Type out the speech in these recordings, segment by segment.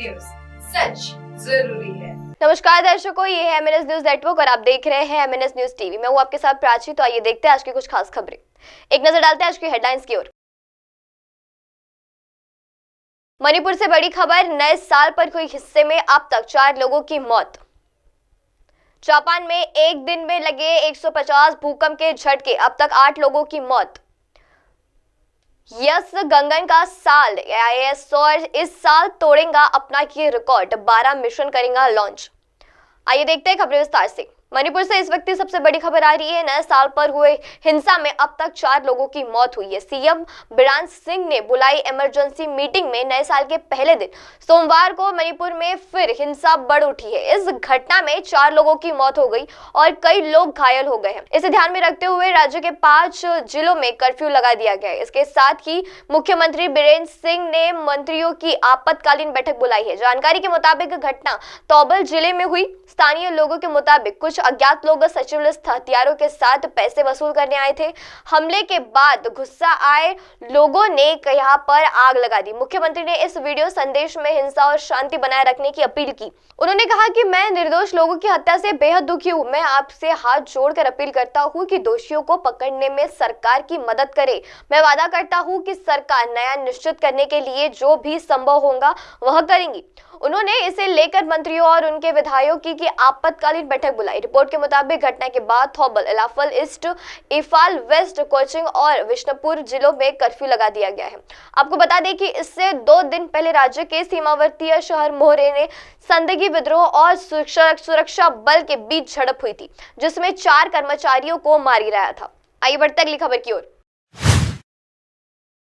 News, सच जरूरी है। नमस्कार दर्शकों, ये है एमएनएस न्यूज नेटवर्क और आप देख रहे हैं एमएनएस न्यूज टीवी। मैं हूं आपके साथ प्राची। तो आइए देखते हैं आज की कुछ खास खबरें। एक नजर डालते हैं आज की हेडलाइंस की ओर। मणिपुर से बड़ी खबर, नए साल पर हुई हिस्से में अब तक 4 लोगों की मौत। जापान में एक दिन में लगे 150 भूकंप के झटके, अब तक 8 लोगों की मौत। यस गगन का साल, आईएस और इस साल तोड़ेगा अपना ये रिकॉर्ड, 12 मिशन करेगा लॉन्च। आइए देखते हैं खबरें विस्तार से। मणिपुर से इस वक्त की सबसे बड़ी खबर आ रही है। नए साल पर हुए हिंसा में अब तक 4 लोगों की मौत हुई है। सीएम बिरेन सिंह ने बुलाई इमरजेंसी मीटिंग में नए साल के पहले दिन सोमवार को मणिपुर में फिर हिंसा बढ़ उठी है। इस घटना में 4 लोगों की मौत हो गई और कई लोग घायल हो गए हैं। इसे ध्यान में रखते हुए राज्य के 5 जिलों में कर्फ्यू लगा दिया गया है। इसके साथ ही मुख्यमंत्री बिरेन सिंह ने मंत्रियों की आपातकालीन बैठक बुलाई है। जानकारी के मुताबिक घटना तौबल जिले में हुई। स्थानीय लोगों के मुताबिक कुछ अज्ञात लोग सचिवलिस्ट हथियारों के साथ पैसे वसूल करने आए थे। हमले के बाद गुस्सा आए लोगों ने यहाँ पर आग लगा दी। मुख्यमंत्री ने इस वीडियो संदेश में हिंसा और शांति बनाए रखने की अपील की। उन्होंने कहा कि मैं निर्दोष लोगों की हत्या से बेहद दुखी हूँ। मैं आपसे हाथ जोड़कर अपील करता हूँ कि दोषियों को पकड़ने में सरकार की मदद करे। मैं वादा करता हूँ कि सरकार न्याय निश्चित करने के लिए जो भी संभव होगा वह करेंगी। उन्होंने इसे लेकर मंत्रियों और उनके विधायकों की आपातकालीन बैठक बुलाई। रिपोर्ट के मुताबिक घटना के बाद थौबल, इलाफल ईस्ट, इफाल वेस्ट, कोचिंग और विष्णुपुर जिलों में कर्फ्यू लगा दिया गया है। आपको बता दें कि इससे 2 दिन पहले राज्य के सीमावर्ती शहर मोहरे ने संदिग्ध विद्रोह और सुरक्षा बल के बीच झड़प हुई थी, जिसमें 4 कर्मचारियों को मार गिराया था। आइए बढ़ते अगली खबर की ओर।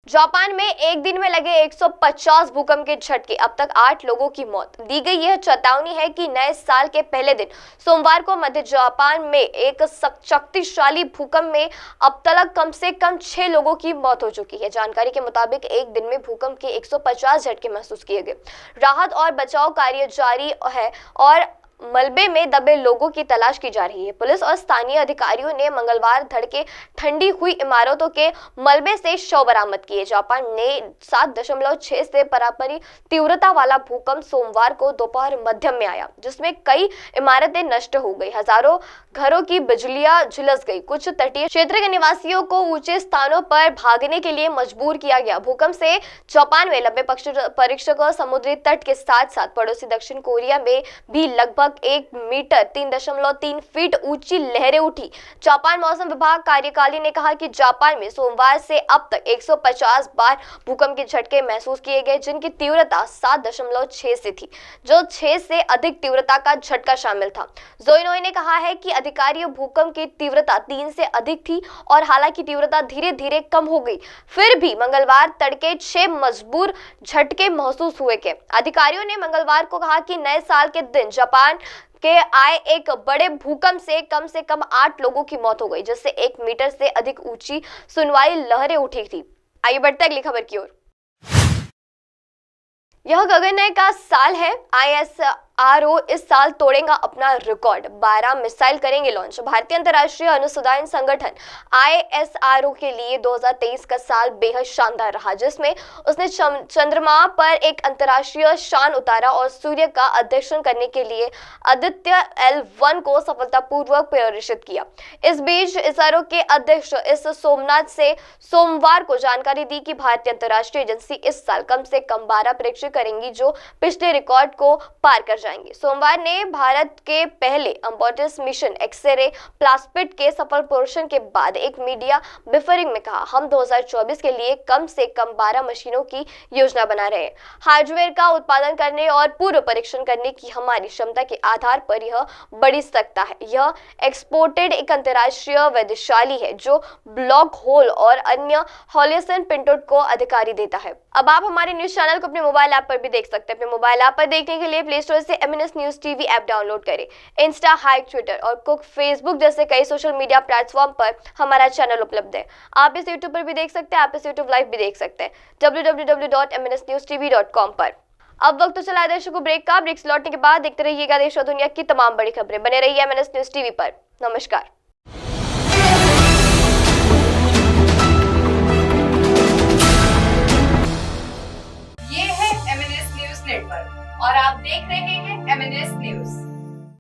जापान में एक दिन में लगे 150 भूकंप के झटके, अब तक 8 लोगों की मौत। दी गई यह चेतावनी है कि नए साल के पहले दिन सोमवार को मध्य जापान में एक शक्तिशाली भूकंप में अब तक कम से कम 6 लोगों की मौत हो चुकी है। जानकारी के मुताबिक एक दिन में भूकंप के 150 झटके महसूस किए गए। राहत और बचाव कार्य जारी है और मलबे में दबे लोगों की तलाश की जा रही है। पुलिस और स्थानीय अधिकारियों ने मंगलवार धड़के ठंडी हुई इमारतों के मलबे से शव बरामद किए। जापान ने 7.6 से बराबरी तीव्रता वाला भूकंप सोमवार को दोपहर मध्यम में आया, जिसमें कई इमारतें नष्ट हो गई, हजारों घरों की बिजलियां झुलस गई। कुछ तटीय क्षेत्र के निवासियों को ऊंचे स्थानों पर भागने के लिए मजबूर किया गया। भूकंप से जापान में लंबे परीक्षकों समुद्री तट के साथ साथ पड़ोसी दक्षिण कोरिया में भी लगभग 1 मीटर 3.3 फीट ऊंची लहरें उठी। जापान मौसम विभाग कार्यकारिणी ने कहा कि जापान में सोमवार से अब तक 150 बार भूकंप के झटके महसूस किए गए, जिनकी तीव्रता 7.6 से थी, जो 6 से अधिक तीव्रता का झटका शामिल था। जोइनोई ने कहा है कि अधिकारियों भूकंप की तीव्रता 3 से अधिक थी और हालांकि तीव्रता धीरे धीरे कम हो गई, फिर भी मंगलवार तड़के 6 मजबूर झटके महसूस हुए के। अधिकारियों ने मंगलवार को कहा कि नए साल के दिन जापान के आए एक बड़े भूकंप से कम 8 लोगों की मौत हो गई, जिससे 1 मीटर से अधिक ऊंची सुनवाई लहरें उठी थी। आइए बढ़ते अगली खबर की ओर। यह गगन का साल है। आईएसआरओ इस साल तोड़ेगा अपना रिकॉर्ड, 12 मिसाइल करेंगे लॉन्च। भारतीय अंतर्राष्ट्रीय अनुसंधान संगठन आईएसआरओ के लिए 2023 का साल बेहद शानदार रहा, जिसमें उसने चंद्रमा पर एक अंतर्राष्ट्रीय शान उतारा और सूर्य का अध्ययन करने के लिए आदित्य L1 को सफलतापूर्वक प्रदर्शित किया। इस बीच इसरो के अध्यक्ष इस सोमनाथ से सोमवार को जानकारी दी कि भारतीय अंतर्राष्ट्रीय एजेंसी इस साल कम से कम 12 परीक्षण करेंगी, जो पिछले रिकॉर्ड को पार कर जाएंगे। सोमवार ने भारत के पहले एम्बोटिस मिशन एक्सरे प्लास्पिड के सफल प्रदर्शन के बाद एक मीडिया ब्रीफिंग में कहा, हम 2024 के लिए कम से कम 12 मशीनों की योजना बना रहे हैं। हार्डवेयर का उत्पादन करने और पूर्व परीक्षण करने की हमारी क्षमता के आधार पर यह बढ़ सकता है। यह एक्सपोर्टेड एक अंतर्राष्ट्रीय वैधशाली है जो ब्लैक होल और अन्य हॉलिसन पिंटोड को अधिकारी देता है। अब आप हमारे न्यूज चैनल को अपने मोबाइल ऐप पर भी देख सकते हैं। अपने मोबाइल ऐप पर देखने के लिए प्ले स्टोर से MNS news TV app download करें। इंस्टा, हाइक, ट्विटर और कुक, फेसबुक जैसे कई सोशल मीडिया प्लेटफॉर्म पर हमारा चैनल उपलब्ध है। आप इस यूट्यूब पर भी देख सकते हैं, आप इस यूट्यूब लाइव भी देख सकते हैं www.mnsnewstv.com पर। अब वक्त तो चला है दर्शकों ब्रेक का। ब्रेक से लौटने के बाद देखते रहिएगा देश और दुनिया की तमाम बड़ी खबरें। बने रहिए एमएनएस न्यूज टीवी पर। नमस्कार। ये है एमएनएस न्यूज नेटवर्क। और आप देख रहे हैं MNS न्यूज।